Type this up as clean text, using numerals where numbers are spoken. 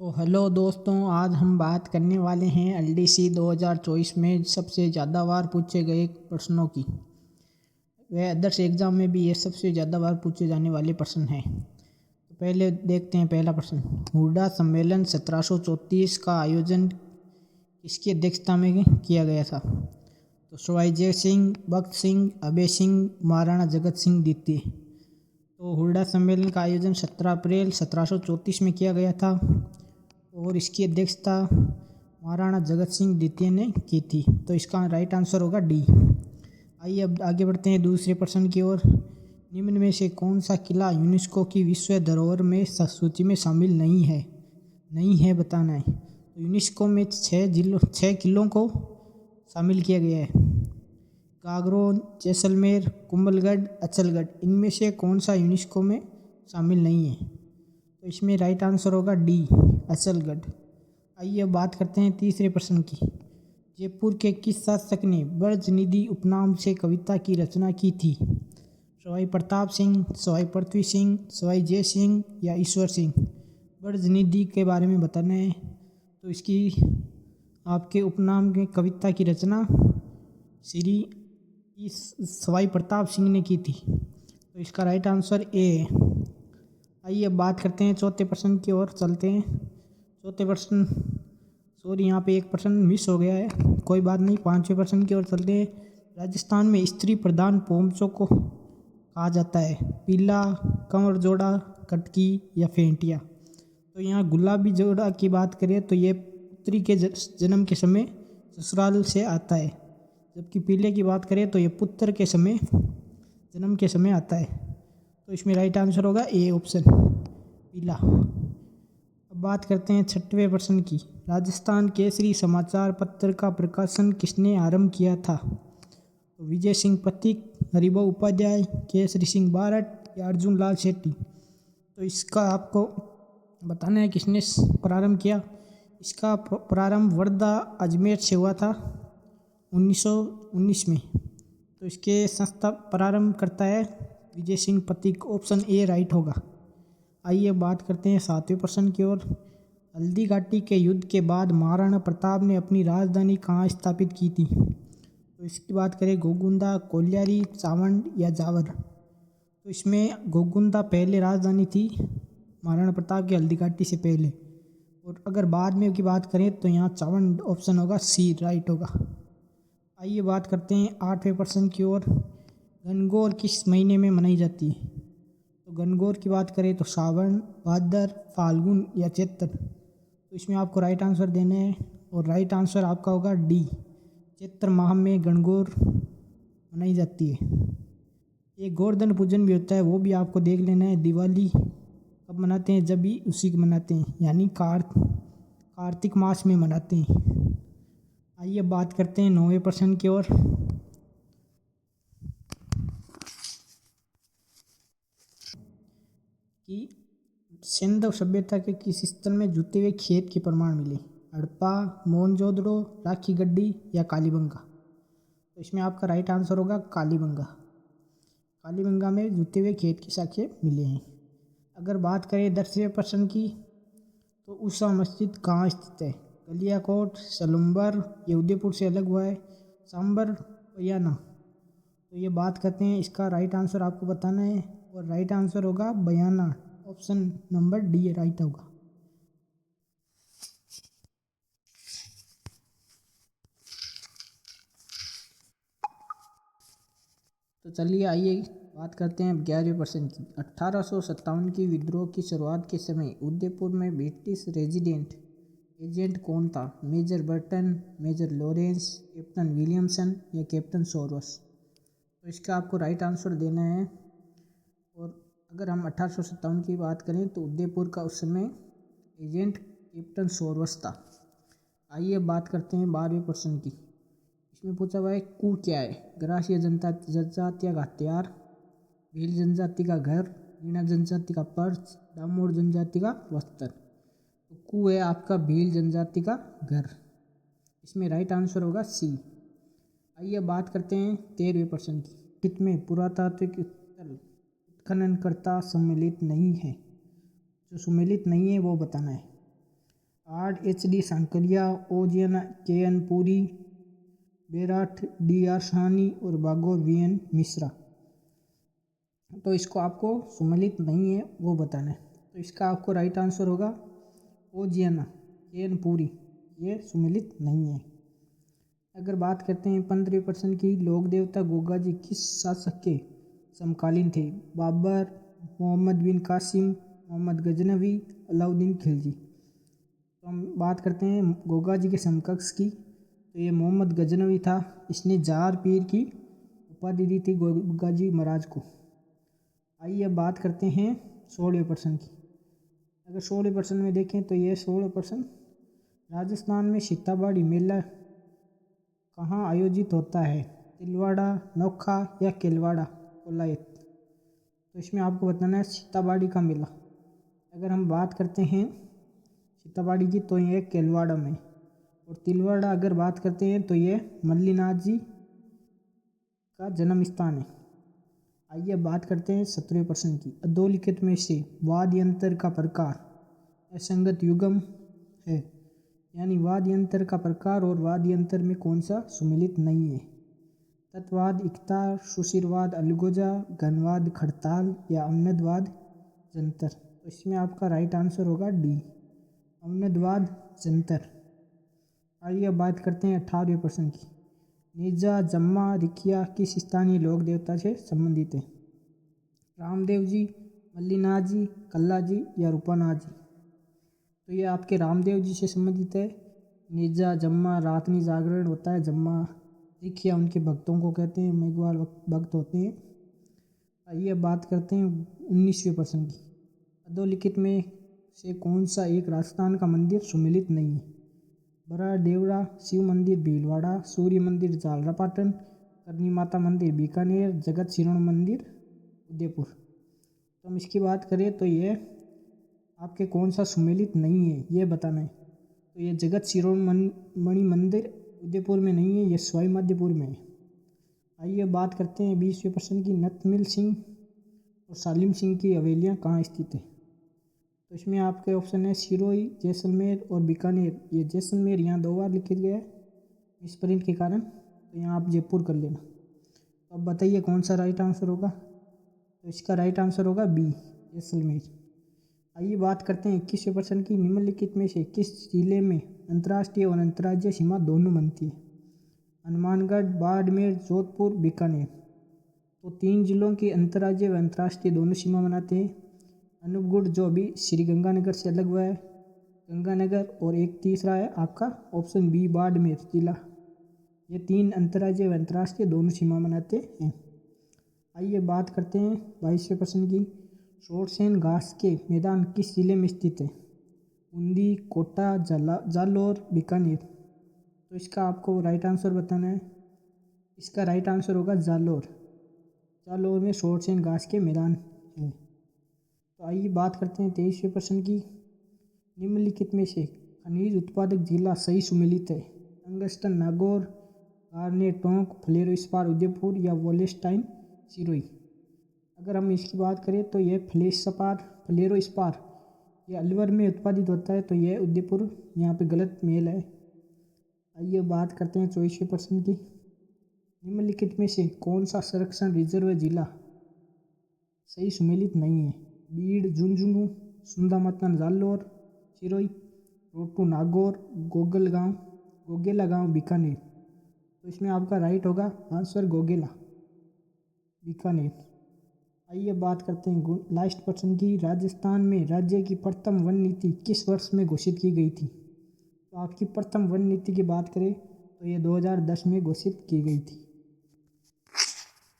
तो हेलो दोस्तों, आज हम बात करने वाले हैं एलडीसी 2024 में सबसे ज़्यादा बार पूछे गए प्रश्नों की। वह अदर्स एग्ज़ाम में भी ये सबसे ज़्यादा बार पूछे जाने वाले प्रश्न हैं। तो पहले देखते हैं पहला प्रश्न। हुड्डा सम्मेलन 1734 का आयोजन किसकी अध्यक्षता में किया गया था? तो सवाई जय सिंह, भगत सिंह, अभय सिंह, महाराणा जगत सिंह द्वितीय। तो हुड्डा सम्मेलन का आयोजन 17 अप्रैल 1734 में किया गया था और इसकी अध्यक्षता महाराणा जगत सिंह द्वितीय ने की थी। तो इसका राइट आंसर होगा डी। आइए अब आगे बढ़ते हैं दूसरे प्रश्न की ओर। निम्न में से कौन सा किला यूनेस्को की विश्व धरोहर में सूची में शामिल नहीं है बताना है। तो यूनेस्को में 6 किलों को शामिल किया गया है। गागरोन, जैसलमेर, कुंभलगढ़, अचलगढ़, इनमें से कौन सा यूनेस्को में शामिल नहीं है? तो इसमें राइट आंसर होगा डी, अचलगढ़। आइए अब बात करते हैं तीसरे प्रश्न की। जयपुर के किस शासक ने ब्रजनिधि उपनाम से कविता की रचना की थी? सवाई प्रताप सिंह, सवाई पृथ्वी सिंह, सवाई जय सिंह या ईश्वर सिंह? ब्रजनिधि के बारे में बताना है। तो इसकी आपके उपनाम के कविता की रचना श्री सवाई प्रताप सिंह ने की थी। तो इसका राइट आंसर ए है। आइए अब बात करते हैं चौथे प्रश्न की ओर चलते हैं। चौथे प्रश्न, सॉरी यहाँ पे एक प्रश्न मिस हो गया है, कोई बात नहीं। पांचवें प्रश्न की ओर चलते हैं। राजस्थान में स्त्री प्रधान पोमचों को कहा जाता है? पीला, कंवर जोड़ा, कटकी या फेंटिया? तो यहाँ गुलाबी जोड़ा की बात करें तो ये पुत्री के जन्म के समय ससुराल से आता है, जबकि पीले की बात करें तो ये पुत्र के समय जन्म के समय आता है। तो इसमें राइट आंसर होगा ए ऑप्शन, पीला। अब बात करते हैं छठवें प्रश्न की। राजस्थान केसरी समाचार पत्र का प्रकाशन किसने आरंभ किया था? तो विजय सिंह पथिक, हरिभाऊ उपाध्याय, केसरी सिंह बारट या अर्जुन लाल सेठी? तो इसका आपको बताना है किसने प्रारंभ किया। इसका प्रारंभ वर्धा अजमेर से हुआ था 1919 में। तो इसके संस्था प्रारंभ करता है Vijay Singh Pathik, option A right होगा। आइए बात करते हैं सातवें प्रश्न की ओर। हल्दी घाटी के युद्ध के बाद महाराणा प्रताप ने अपनी राजधानी कहाँ स्थापित की थी? तो इसकी बात करें गोगुंदा, कोल्यारी, चावंड या जावर? तो इसमें गोगुंदा पहले राजधानी थी महाराणा प्रताप की हल्दी घाटी से पहले, और अगर बाद में की बात करें तो यहाँ चावंड, ऑप्शन होगा सी राइट होगा। आइए बात करते हैं आठवें प्रश्न की ओर। गणगौर किस महीने में मनाई जाती है? तो गणगौर की बात करें तो सावन, भादर, फाल्गुन या चैत्र? तो इसमें आपको राइट आंसर देना है और राइट आंसर आपका होगा डी, चैत्र माह में गणगौर मनाई जाती है। एक गोवर्धन पूजन भी होता है, वो भी आपको देख लेना है। दिवाली कब मनाते हैं? जब भी उसी को मनाते हैं, यानी कार्तिक मास में मनाते हैं। आइए बात करते हैं नौवें प्रश्न की ओर। कि सिंधु सभ्यता के किस स्थल में जुते हुए खेत के प्रमाण मिले? हड़प्पा, मोहनजोदड़ो, राखी गड्डी या कालीबंगा? तो इसमें आपका राइट आंसर होगा कालीबंगा। कालीबंगा में जुते हुए खेत की साक्ष्य मिले हैं। अगर बात करें 10वें प्रश्न की, तो उषा मस्जिद कहाँ स्थित है? गलियाकोट, सलुम्बर, ये उदयपुर से अलग हुआ है, सांबर या ना? तो ये बात करते हैं, इसका राइट आंसर आपको बताना है और राइट आंसर होगा बयाना, ऑप्शन नंबर डी राइट होगा। तो चलिए आइए बात करते हैं 11वें प्रश्न की। 1857 की विद्रोह की शुरुआत के समय उदयपुर में ब्रिटिश रेजिडेंट एजेंट कौन था? Major Burton, major Lawrence, captain Williamson या कैप्टन सोरस? तो इसका आपको राइट आंसर देना है। और अगर हम 1857 की बात करें तो उदयपुर का उस समय एजेंट कैप्टन सोरस था। आइए बात करते हैं 12वें प्रश्न की। इसमें पूछा हुआ है कू क्या है? ग्रासीय जनजाति का हथियार, भील जनजाति का घर, मीणा जनजाति का पर्स, डामोर जनजाति का वस्त्र? तो कू है आपका भील जनजाति का घर। इसमें राइट आंसर होगा सी। आइए बात करते हैं 13वें प्रश्न की। निम्नलिखित में पुरातात्विक स्थल उत्खननकर्ता सम्मिलित नहीं है? जो सम्मिलित नहीं है वो बताना है। R H D Sankalia, Ujjain K N Puri, Bairat D R Sahni और बागोर वी एन मिश्रा। तो इसको आपको सुमेलित नहीं है वो बताना है। तो इसका आपको राइट आंसर होगा ओजियन के एन पुरी, ये सुमेलित नहीं है। अगर बात करते हैं 15% की, लोक देवता गोगा जी किस शासक के समकालीन थे? बाबर, मोहम्मद बिन कासिम, मोहम्मद गजनवी, अलाउद्दीन खिलजी। तो हम बात करते हैं गोगा जी के समकक्ष की, तो ये मोहम्मद गजनवी था। इसने जार पीर की उपाधि दी थी गोगा जी महाराज को। आइए अब बात करते हैं 16% की। अगर 16% में देखें तो ये 16% राजस्थान में सीताबाड़ी मेला कहाँ आयोजित होता है? तिलवाड़ा, नोखा या केलवाड़ा, कोलायत। तो इसमें आपको बताना है सीताबाड़ी का मेला। अगर हम बात करते हैं सीताबाड़ी की तो ये केलवाड़ा में, और तिलवाड़ा अगर बात करते हैं तो ये मल्लीनाथ जी का जन्म स्थान है। आइए बात करते हैं 17% की। अधोलिखित में से वाद्य यंत्र का प्रकार असंगत युग्म है, यानी वाद्य यंत्र का प्रकार और वाद्य यंत्र में कौन सा सुमेलित नहीं है? तत्वाद इकतार, सुशिरवाद अलगोजा, घनवाद खड़ताल या अवनदवाद जंतर। तो इसमें आपका राइट आंसर होगा डी, अवनदवाद जंतर। आइए बात करते हैं 18% की। निजा, जम्मा, रिखिया किस स्थानीय लोक देवता से संबंधित है? रामदेव जी, मल्लीनाथ जी, कल्ला जी या रूपानाथ जी। तो ये आपके रामदेव जी से संबंधित है। निजा, जम्मा रातनी जागरण होता है, जम्मा रिखिया उनके भक्तों को कहते हैं, मेघवाल भक्त होते हैं। आइए बात करते हैं 19% की। अधोलिखित में से कौन सा एक राजस्थान का मंदिर सुमेलित नहीं है? बड़ा देवड़ा, शिव मंदिर भीलवाड़ा, सूर्य मंदिर झालरापाटन, करनी माता मंदिर बीकानेर, जगत शिरोमणि मंदिर उदयपुर। तो हम इसकी बात करें तो ये आपके कौन सा सुमेलित नहीं है ये बताना है। तो ये जगत शिरोमणि मंदिर उदयपुर में नहीं है, ये सवाई माधोपुर में है। आइए बात करते हैं 20% की। नतमिल सिंह और सालिम सिंह की हवेलियाँ कहाँ स्थित है? तो इसमें आपके ऑप्शन है सिरोही, जैसलमेर और बीकानेर। ये जैसलमेर यहाँ 2 बार लिखा गया है मिसप्रिंट के कारण, तो यहाँ आप जयपुर कर लेना। तो अब बताइए कौन सा राइट आंसर होगा? तो इसका राइट आंसर होगा बी, जैसलमेर। आइए बात करते हैं 21% की। निम्नलिखित में से किस जिले में अंतर्राष्ट्रीय और अंतर्राज्यीय सीमा दोनों बनती है? हनुमानगढ़, बाड़मेर, जोधपुर, बीकानेर। तो 3 जिलों की अंतर्राज्यीय व अंतर्राष्ट्रीय दोनों सीमा बनाते हैं। अनूपगढ़ जो अभी श्री गंगानगर से अलग हुआ है, गंगानगर, और एक तीसरा है आपका ऑप्शन बी, बाड़मेर जिला। ये 3 अंतर्राज्यीय व अंतर्राष्ट्रीय दोनों सीमा बनाते हैं। आइए बात करते हैं 22% की। शोरसेन घास के मैदान किस जिले में स्थित है? बूंदी, कोटा, जालौर, बीकानेर। तो इसका आपको राइट आंसर बताना है। इसका राइट आंसर होगा जालौर। जालौर में शोरसेन घास के मैदान है। तो आइए बात करते हैं 23% की। निम्नलिखित में से खनिज उत्पादक जिला सही सुमेलित है? टंगस्टन नागौर, गार्नेट टोंक, फ्लेरो इस्पात उदयपुर या वोल्स्टाइन सिरोही। अगर हम इसकी बात करें तो यह फ्लेरो इस्पात ये अलवर में उत्पादित होता है, तो यह उदयपुर यहाँ पे गलत मेल है। आइए बात करते हैं 24% की। निम्नलिखित में से कौन सा संरक्षण रिजर्व जिला सही सुमेलित नहीं है? बीड़, झुंझुनू, सुंदरमतन जालौर सिरोही, रोटू नागौर, गोगेला गांव बीकानेर। तो इसमें आपका राइट होगा आंसर गोगेला, बीकानेर। आइए बात करते हैं लास्ट पर्सन की। राजस्थान में राज्य की प्रथम वन नीति किस वर्ष में घोषित की गई थी? तो आपकी प्रथम वन नीति की बात करें तो ये 2010 में घोषित की गई थी।